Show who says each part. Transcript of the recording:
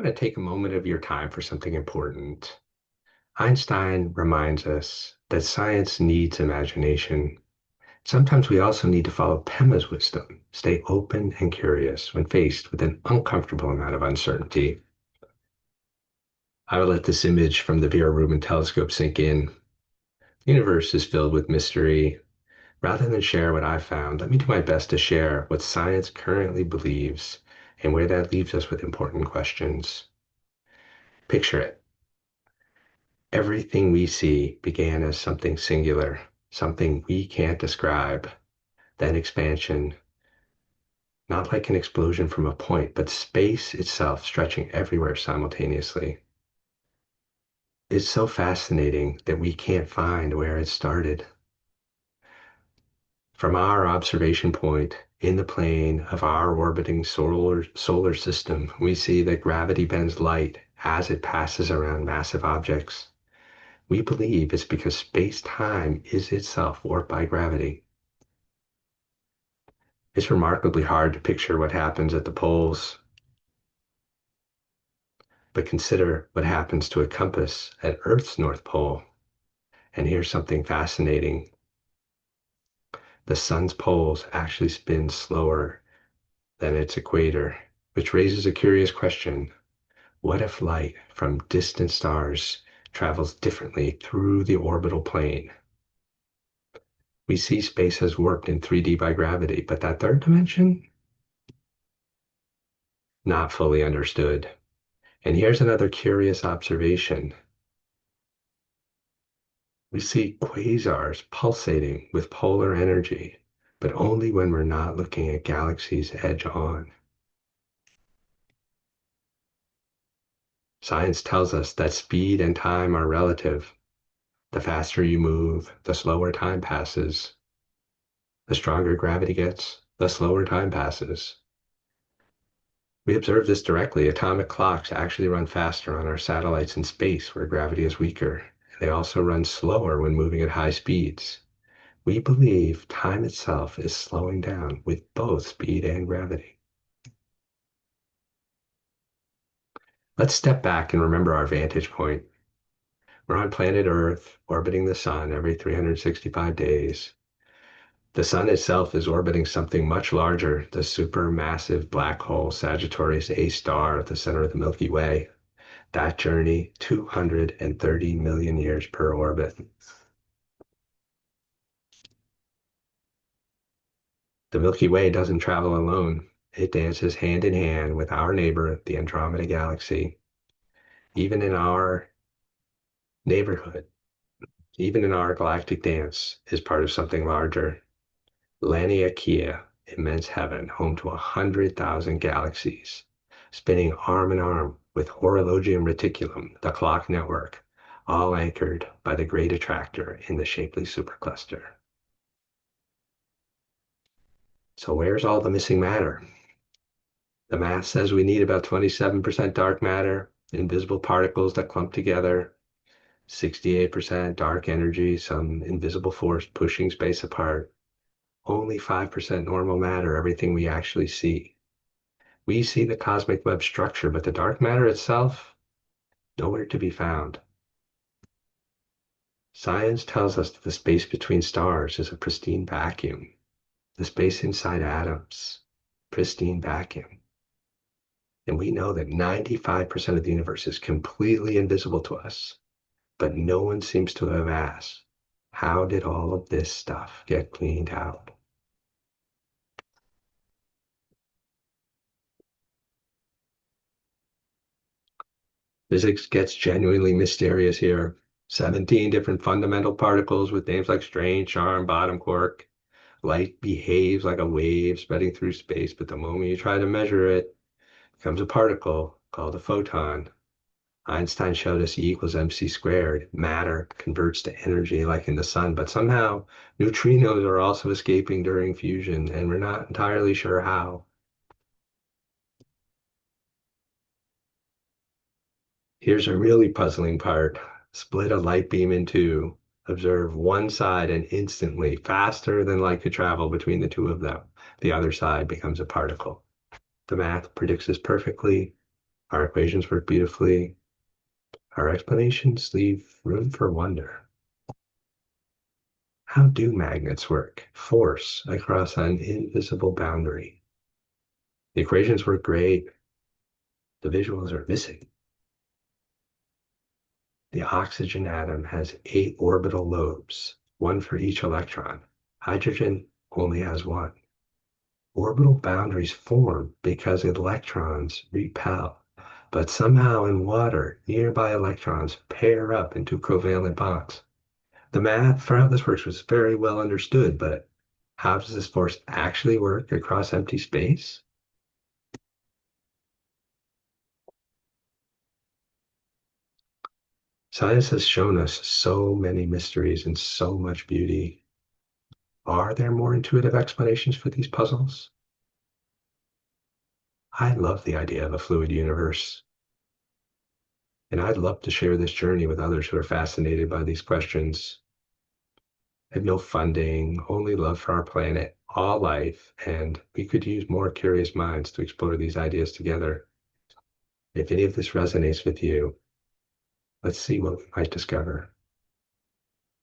Speaker 1: I'm going to take a moment of your time for something important. Einstein reminds us that science needs imagination. Sometimes we also need to follow Pema's wisdom, stay open and curious when faced with an uncomfortable amount of uncertainty. I will let this image from the Vera Rubin telescope sink in. The universe is filled with mystery. Rather than share what I've found, let me do my best to share what science currently believes and where that leaves us with important questions. Picture it. Everything we see began as something singular, something we can't describe, then expansion, not like an explosion from a point, but space itself stretching everywhere simultaneously. It's so fascinating that we can't find where it started. From our observation point in the plane of our orbiting solar system, we see that gravity bends light as it passes around massive objects. We believe it's because space-time is itself warped by gravity. It's remarkably hard to picture what happens at the poles, but consider what happens to a compass at Earth's North Pole. And here's something fascinating. The sun's poles actually spin slower than its equator, which raises a curious question. What if light from distant stars travels differently through the orbital plane? We see space as warped in 3D by gravity, but that third dimension? Not fully understood. And here's another curious observation. We see quasars pulsating with polar energy, but only when we're not looking at galaxies edge on. Science tells us that speed and time are relative. The faster you move, the slower time passes. The stronger gravity gets, the slower time passes. We observe this directly. Atomic clocks actually run faster on our satellites in space where gravity is weaker. They also run slower when moving at high speeds. We believe time itself is slowing down with both speed and gravity. Let's step back and remember our vantage point. We're on planet Earth, orbiting the sun every 365 days. The sun itself is orbiting something much larger, the supermassive black hole Sagittarius A star at the center of the Milky Way. That journey, 230 million years per orbit. The Milky Way doesn't travel alone. It dances hand in hand with our neighbor, the Andromeda Galaxy. Even in our neighborhood, even in our galactic dance, is part of something larger. Laniakea, immense heaven, home to 100,000 galaxies, spinning arm in arm with Horologium Reticulum, the clock network, all anchored by the great attractor in the shapely supercluster. So where's all the missing matter? The math says we need about 27% dark matter, invisible particles that clump together, 68% dark energy, some invisible force pushing space apart, only 5% normal matter, everything we actually see. We see the cosmic web structure, but the dark matter itself, nowhere to be found. Science tells us that the space between stars is a pristine vacuum. The space inside atoms, pristine vacuum. And we know that 95% of the universe is completely invisible to us, but no one seems to have asked, how did all of this stuff get cleaned out? Physics gets genuinely mysterious here. 17 different fundamental particles with names like strain, charm, bottom quark. Light behaves like a wave spreading through space, but the moment you try to measure it, it becomes a particle called a photon. Einstein showed us E equals mc squared. Matter converts to energy like in the sun, but somehow neutrinos are also escaping during fusion, and we're not entirely sure how. Here's a really puzzling part. Split a light beam in two. Observe one side and instantly, faster than light could travel between the two of them, the other side becomes a particle. The math predicts this perfectly. Our equations work beautifully. Our explanations leave room for wonder. How do magnets work? Force across an invisible boundary. The equations work great. The visuals are missing. The oxygen atom has 8 orbital lobes, one for each electron. Hydrogen only has one. Orbital boundaries form because electrons repel, but somehow in water, nearby electrons pair up into covalent bonds. The math for how this works was very well understood, but how does this force actually work across empty space? Science has shown us so many mysteries and so much beauty. Are there more intuitive explanations for these puzzles? I love the idea of a fluid universe, and I'd love to share this journey with others who are fascinated by these questions. I have no funding, only love for our planet, all life, and we could use more curious minds to explore these ideas together. If any of this resonates with you, let's see what we might discover.